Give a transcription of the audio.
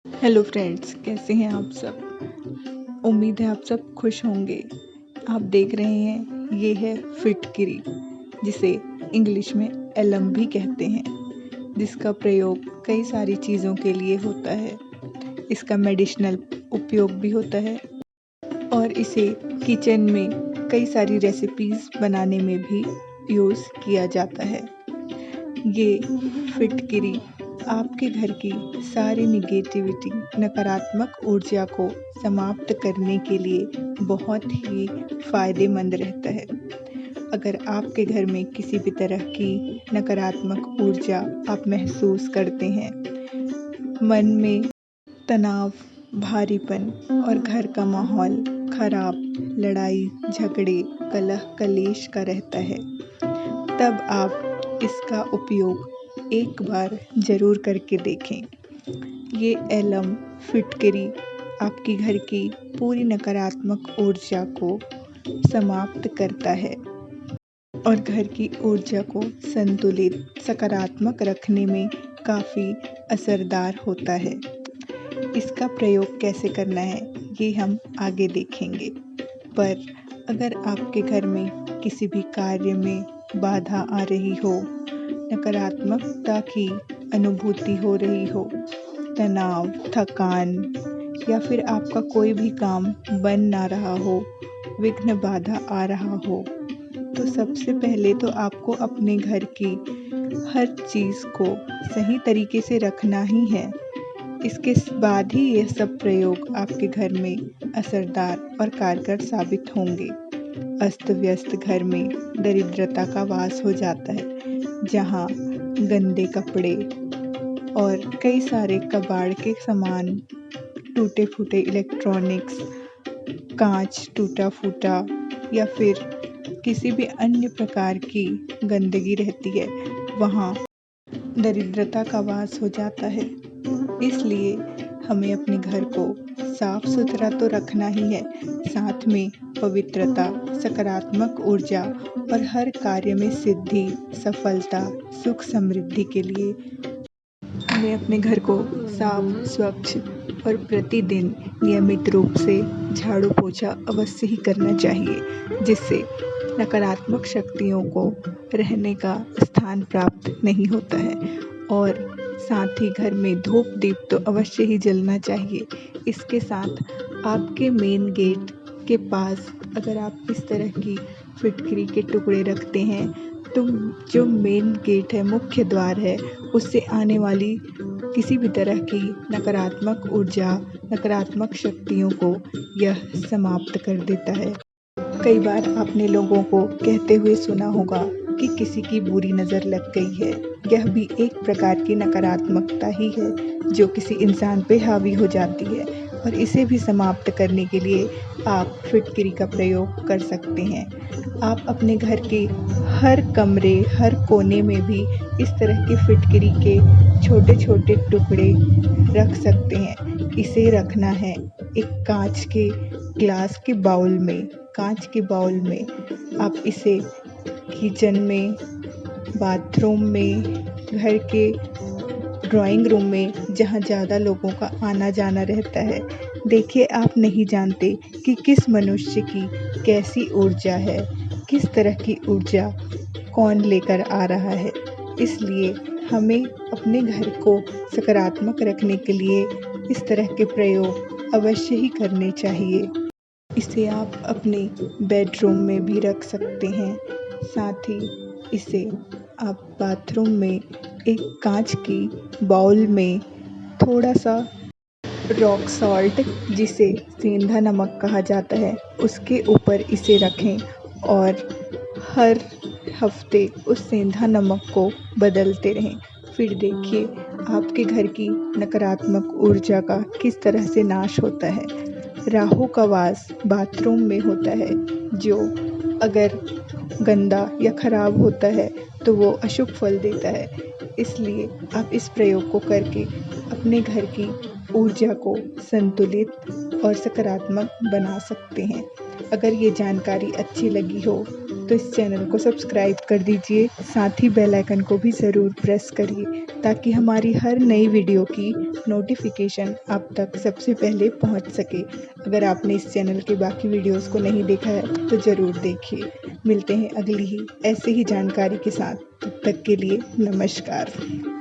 Hello friends, कैसे हैं आप सब। उम्मीद है आप सब खुश होंगे। आप देख रहे हैं, ये है फिटकिरी, जिसे इंग्लिश में एलम भी कहते हैं, जिसका प्रयोग कई सारी चीज़ों के लिए होता है। इसका मेडिसिनल उपयोग भी होता है और इसे किचन में कई सारी रेसिपीज़ बनाने में भी यूज़ किया जाता है। ये फिटकिरी आपके घर की सारी निगेटिविटी, नकारात्मक ऊर्जा को समाप्त करने के लिए बहुत ही फ़ायदेमंद रहता है। अगर आपके घर में किसी भी तरह की नकारात्मक ऊर्जा आप महसूस करते हैं, मन में तनाव, भारीपन और घर का माहौल खराब, लड़ाई झगड़े, कलह कलेश का रहता है, तब आप इसका उपयोग एक बार ज़रूर करके देखें। ये एलम फिटकरी आपकी घर की पूरी नकारात्मक ऊर्जा को समाप्त करता है और घर की ऊर्जा को संतुलित, सकारात्मक रखने में काफ़ी असरदार होता है। इसका प्रयोग कैसे करना है, ये हम आगे देखेंगे। पर अगर आपके घर में किसी भी कार्य में बाधा आ रही हो, नकारात्मकता की अनुभूति हो रही हो, तनाव, थकान या फिर आपका कोई भी काम बन ना रहा हो, विघ्न बाधा आ रहा हो, तो सबसे पहले तो आपको अपने घर की हर चीज़ को सही तरीके से रखना ही है। इसके बाद ही यह सब प्रयोग आपके घर में असरदार और कारगर साबित होंगे। अस्त व्यस्त घर में दरिद्रता का वास हो जाता है, जहाँ गंदे कपड़े और कई सारे कबाड़ के सामान, टूटे फूटे इलेक्ट्रॉनिक्स, कांच टूटा फूटा या फिर किसी भी अन्य प्रकार की गंदगी रहती है, वहाँ दरिद्रता का वास हो जाता है। इसलिए हमें अपने घर को साफ सुथरा तो रखना ही है, साथ में पवित्रता, सकारात्मक ऊर्जा और हर कार्य में सिद्धि, सफलता, सुख समृद्धि के लिए हमें अपने घर को साफ, स्वच्छ और प्रतिदिन नियमित रूप से झाड़ू पोछा अवश्य ही करना चाहिए, जिससे नकारात्मक शक्तियों को रहने का स्थान प्राप्त नहीं होता है। और साथ ही घर में धूप दीप तो अवश्य ही जलना चाहिए। इसके साथ आपके मेन गेट के पास अगर आप इस तरह की फिटकरी के टुकड़े रखते हैं, तो जो मेन गेट है, मुख्य द्वार है, उससे आने वाली किसी भी तरह की नकारात्मक ऊर्जा, नकारात्मक शक्तियों को यह समाप्त कर देता है। कई बार आपने लोगों को कहते हुए सुना होगा कि किसी की बुरी नज़र लग गई है। यह भी एक प्रकार की नकारात्मकता ही है, जो किसी इंसान पे हावी हो जाती है, और इसे भी समाप्त करने के लिए आप फिटकरी का प्रयोग कर सकते हैं। आप अपने घर के हर कमरे, हर कोने में भी इस तरह की फिटकरी के छोटे छोटे टुकड़े रख सकते हैं। इसे रखना है एक ग्लास के बाउल में, कांच के बाउल में। आप इसे किचन में, बाथरूम में, घर के ड्राइंग रूम में, जहाँ ज़्यादा लोगों का आना जाना रहता है। देखिए, आप नहीं जानते कि किस मनुष्य की कैसी ऊर्जा है, किस तरह की ऊर्जा कौन लेकर आ रहा है। इसलिए हमें अपने घर को सकारात्मक रखने के लिए इस तरह के प्रयोग अवश्य ही करने चाहिए। इसे आप अपने बेडरूम में भी रख सकते हैं। साथ ही इसे आप बाथरूम में एक कांच की बाउल में थोड़ा सा रॉक सॉल्ट, जिसे सेंधा नमक कहा जाता है, उसके ऊपर इसे रखें और हर हफ्ते उस सेंधा नमक को बदलते रहें। फिर देखिए आपके घर की नकारात्मक ऊर्जा का किस तरह से नाश होता है। राहु का वास बाथरूम में होता है, जो अगर गंदा या खराब होता है तो वो अशुभ फल देता है। इसलिए आप इस प्रयोग को करके अपने घर की ऊर्जा को संतुलित और सकारात्मक बना सकते हैं। अगर ये जानकारी अच्छी लगी हो तो इस चैनल को सब्सक्राइब कर दीजिए, साथ ही बेल आइकन को भी ज़रूर प्रेस करिए ताकि हमारी हर नई वीडियो की नोटिफिकेशन आप तक सबसे पहले पहुंच सके। अगर आपने इस चैनल के बाकी वीडियोस को नहीं देखा है तो ज़रूर देखिए। मिलते हैं अगली ही ऐसे ही जानकारी के साथ, तब तक के लिए नमस्कार।